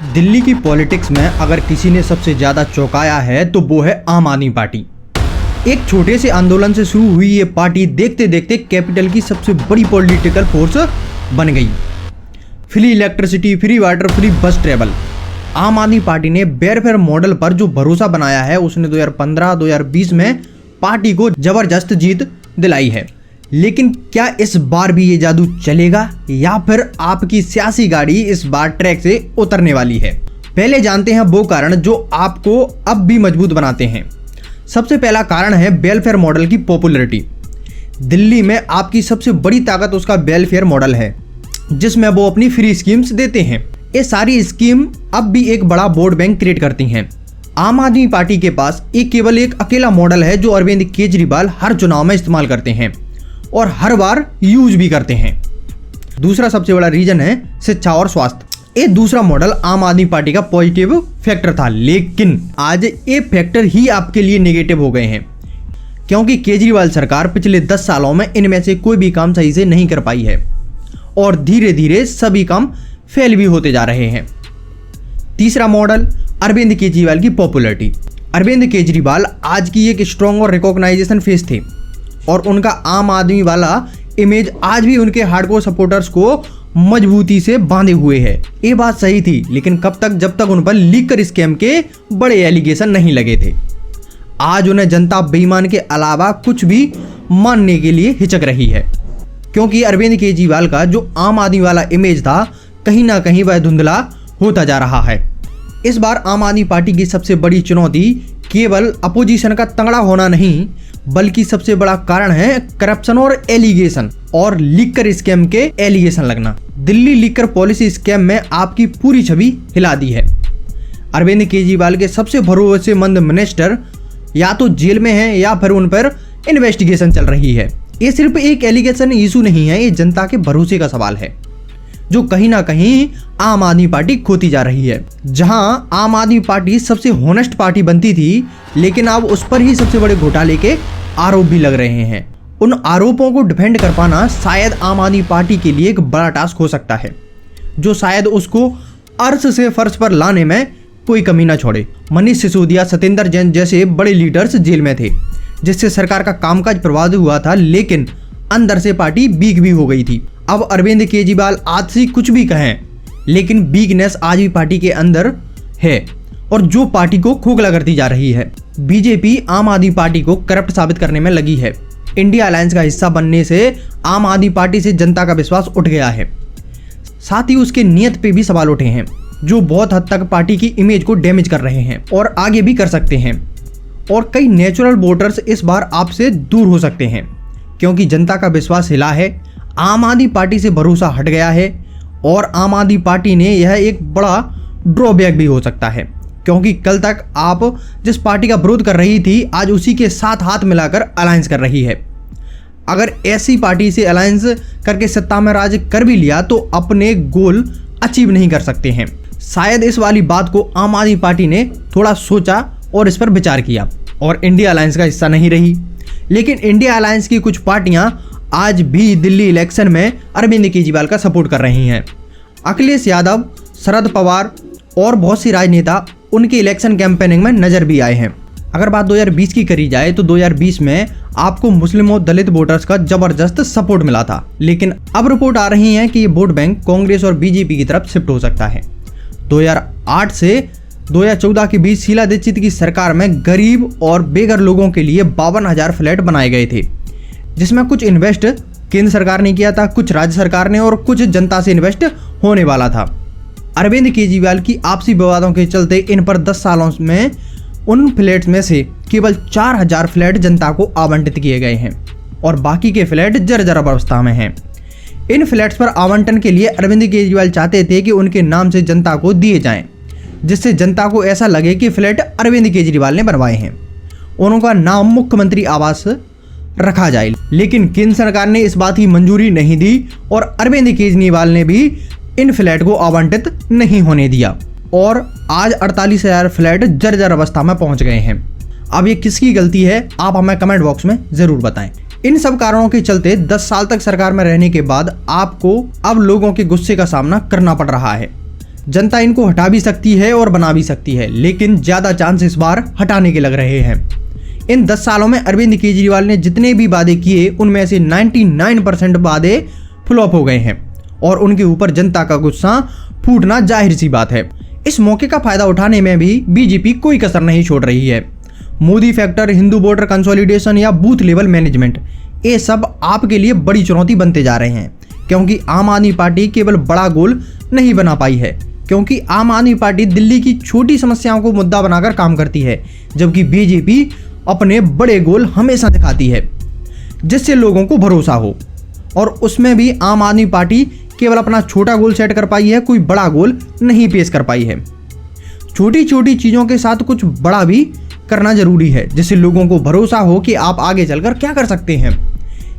दिल्ली की पॉलिटिक्स में अगर किसी ने सबसे ज़्यादा चौंकाया है तो वो है आम आदमी पार्टी। एक छोटे से आंदोलन से शुरू हुई ये पार्टी देखते देखते कैपिटल की सबसे बड़ी पॉलिटिकल फोर्स बन गई। Free electricity, free water, free बस ट्रेवल। आम आदमी पार्टी ने वेलफेयर मॉडल पर जो भरोसा बनाया है उसने 2015-2020 में पार्टी को जबरदस्त जीत दिलाई है। लेकिन क्या इस बार भी ये जादू चलेगा या फिर आपकी सियासी गाड़ी इस बार ट्रैक से उतरने वाली है? पहले जानते हैं वो कारण जो आपको अब भी मजबूत बनाते हैं। सबसे पहला कारण है वेलफेयर मॉडल की पॉपुलैरिटी। दिल्ली में आपकी सबसे बड़ी ताकत उसका वेलफेयर मॉडल है, जिसमें वो अपनी फ्री स्कीम्स देते हैं। ये सारी स्कीम अब भी एक बड़ा वोट बैंक क्रिएट करती हैं। आम आदमी पार्टी के पास केवल एक अकेला मॉडल है जो अरविंद केजरीवाल हर चुनाव में इस्तेमाल करते हैं और हर बार यूज भी करते हैं। दूसरा सबसे बड़ा रीजन है शिक्षा और स्वास्थ्य। ये दूसरा मॉडल आम आदमी पार्टी का पॉजिटिव फैक्टर था, लेकिन आज ये फैक्टर ही आपके लिए नेगेटिव हो गए हैं, क्योंकि केजरीवाल सरकार पिछले 10 सालों में इनमें से कोई भी काम सही से नहीं कर पाई है और धीरे धीरे सभी काम फेल भी होते जा रहे हैं। तीसरा मॉडल अरविंद केजरीवाल की पॉपुलैरिटी। अरविंद केजरीवाल आज की एक स्ट्रॉन्ग और रिकॉग्नाइजेशन फेस थे और उनका आम आदमी वाला इमेज आज भी उनके हार्डकोर सपोर्टर्स को मजबूती से बांधे हुए है। ये बात सही थी, लेकिन कब तक, जब तक उन पर लीकर स्कैम के बड़े एलिगेशन नहीं लगे थे। आज उन्हें जनता बेईमान के अलावा कुछ भी मानने के लिए हिचक रही है, क्योंकि अरविंद केजरीवाल का जो आम आदमी वाला इमेज था कहीं ना कहीं वह धुंधला होता जा रहा है। इस बार आम आदमी पार्टी की सबसे बड़ी चुनौती केवल अपोजिशन का तगड़ा होना नहीं, बल्कि सबसे बड़ा कारण है करप्शन और एलिगेशन और लीकर स्कैम के एलिगेशन लगना। दिल्ली लीकर पॉलिसी स्कैम में आपकी पूरी छवि हिला दी है। अरविंद केजरीवाल के सबसे भरोसेमंद मिनिस्टर या तो जेल में हैं या फिर उन पर इन्वेस्टिगेशन चल रही है। ये सिर्फ एक एलिगेशन इशू नहीं है, ये जनता के भरोसे का सवाल है जो कहीं ना कहीं आम आदमी पार्टी खोती जा रही है। जहां आम आदमी पार्टी सबसे होनेस्ट पार्टी बनती थी, लेकिन अब उस पर ही सबसे बड़े घोटाले के आरोप भी लग रहे हैं। उन आरोपों को डिफेंड कर पाना शायद आम आदमी पार्टी के लिए एक बड़ा टास्क हो सकता है, जो शायद उसको अर्श से फर्श पर लाने में कोई कमी ना छोड़े। मनीष सिसोदिया, सत्येंद्र जैन जैसे बड़े लीडर्स जेल में थे, जिससे सरकार का कामकाज प्रभावित हुआ था, लेकिन अंदर से पार्टी वीक भी हो गई थी। अब अरविंद केजरीवाल आज से कुछ भी कहें, लेकिन वीकनेस आज भी पार्टी के अंदर है और जो पार्टी को खोखला करती जा रही है। बीजेपी आम आदमी पार्टी को करप्ट साबित करने में लगी है। इंडिया अलायंस का हिस्सा बनने से आम आदमी पार्टी से जनता का विश्वास उठ गया है। साथ ही उसके नियत पे भी सवाल उठे हैं, जो बहुत हद तक पार्टी की इमेज को डैमेज कर रहे हैं और आगे भी कर सकते हैं। और कई नेचुरल वोटर्स इस बार आपसे दूर हो सकते हैं, क्योंकि जनता का विश्वास हिला है, आम आदमी पार्टी से भरोसा हट गया है और आम आदमी पार्टी ने यह एक बड़ा ड्रॉबैक भी हो सकता है, क्योंकि कल तक आप जिस पार्टी का विरोध कर रही थी आज उसी के साथ हाथ मिलाकर अलायंस कर रही है। अगर ऐसी पार्टी से अलायंस करके सत्ता में राज कर भी लिया तो अपने गोल अचीव नहीं कर सकते हैं। शायद इस वाली बात को आम आदमी पार्टी ने थोड़ा सोचा और इस पर विचार किया और इंडिया अलायंस का हिस्सा नहीं रही। लेकिन इंडिया अलायंस की कुछ पार्टियां आज भी दिल्ली इलेक्शन में अरविंद केजरीवाल का सपोर्ट कर रही हैं। अखिलेश यादव, शरद पवार और बहुत सी राजनेता उनके इलेक्शन कैंपेनिंग में नजर भी आए हैं। अगर बात 2020 की करी जाए तो 2020 में आपको मुस्लिम और दलित वोटर्स का जबरदस्त सपोर्ट मिला था, लेकिन अब रिपोर्ट आ रही है कि ये वोट बैंक कांग्रेस और बीजेपी की तरफ शिफ्ट हो सकता है। 2008 से 2014 के बीच शीला दीक्षित की सरकार में गरीब और बेघर लोगों के लिए 52,000 फ्लैट बनाए गए थे, जिसमें कुछ इन्वेस्ट केंद्र सरकार ने किया था, कुछ राज्य सरकार ने और कुछ जनता से इन्वेस्ट होने वाला था। अरविंद केजरीवाल की आपसी विवादों के चलते इन पर 10 सालों में उन फ्लैट्स में से केवल 4,000 फ्लैट जनता को आवंटित किए गए हैं और बाकी के फ्लैट जर्जर अवस्था में हैं। इन फ्लैट्स पर आवंटन के लिए अरविंद केजरीवाल चाहते थे कि उनके नाम से जनता को दिए जाएं, जिससे जनता को ऐसा लगे कि फ्लैट अरविंद केजरीवाल ने बनवाए हैं। उनका नाम मुख्यमंत्री आवास रखा जाए, लेकिन केंद्र सरकार ने इस बात की मंजूरी नहीं दी और अरविंद केजरीवाल ने भी इन फ्लैट को आवंटित नहीं होने दिया और आज 48,000 फ्लैट जर्जर अवस्था में पहुंच गए हैं। अब ये किसकी गलती है आप हमें कमेंट बॉक्स में जरूर बताएं। इन सब कारणों के चलते 10 साल तक सरकार में रहने के बाद आपको अब लोगों के गुस्से का सामना करना पड़ रहा है, जनता इनको हटा भी सकती है और बना भी सकती है, लेकिन ज़्यादा चांस इस बार हटाने के लग रहे हैं। इन 10 सालों में अरविंद केजरीवाल ने जितने भी वादे किए उनमें से 99% वादे फ्लॉप हो गए हैं और उनके ऊपर जनता का गुस्सा फूटना जाहिर सी बात है। इस मौके का फायदा उठाने में भी बीजेपी कोई कसर नहीं छोड़ रही है। Modi factor, Hindu voter consolidation या बूथ लेवल मैनेजमेंट, ये सब आपके लिए बड़ी चुनौती बनते जा रहे हैं, क्योंकि आम आदमी पार्टी केवल बड़ा गोल नहीं बना पाई है, क्योंकि आम आदमी पार्टी दिल्ली की छोटी समस्याओं को मुद्दा बनाकर काम करती है, जबकि बीजेपी अपने बड़े गोल हमेशा दिखाती है जिससे लोगों को भरोसा हो। और उसमें भी आम आदमी पार्टी केवल अपना छोटा गोल सेट कर पाई है, कोई बड़ा गोल नहीं पेश कर पाई है। छोटी छोटी चीज़ों के साथ कुछ बड़ा भी करना जरूरी है, जिससे लोगों को भरोसा हो कि आप आगे चलकर क्या कर सकते हैं।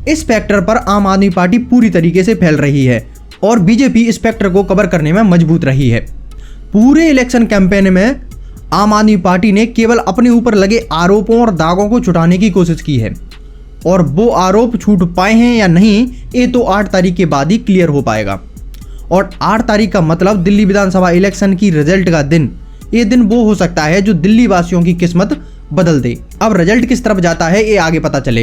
इस फैक्टर पर आम आदमी पार्टी पूरी तरीके से फैल रही है और बीजेपी इस फैक्टर को कवर करने में मजबूत रही है। पूरे इलेक्शन कैंपेन में आम आदमी पार्टी ने केवल अपने ऊपर लगे आरोपों और दागों को छुटाने की कोशिश की है, और वो आरोप छूट पाए हैं या नहीं ये तो 8 तारीख के बाद ही क्लियर हो पाएगा। और 8 तारीख का मतलब दिल्ली विधानसभा इलेक्शन की रिजल्ट का दिन। ये दिन वो हो सकता है जो दिल्ली वासियों की किस्मत बदल दे। अब रिजल्ट किस तरफ जाता है ये आगे पता चलेगा।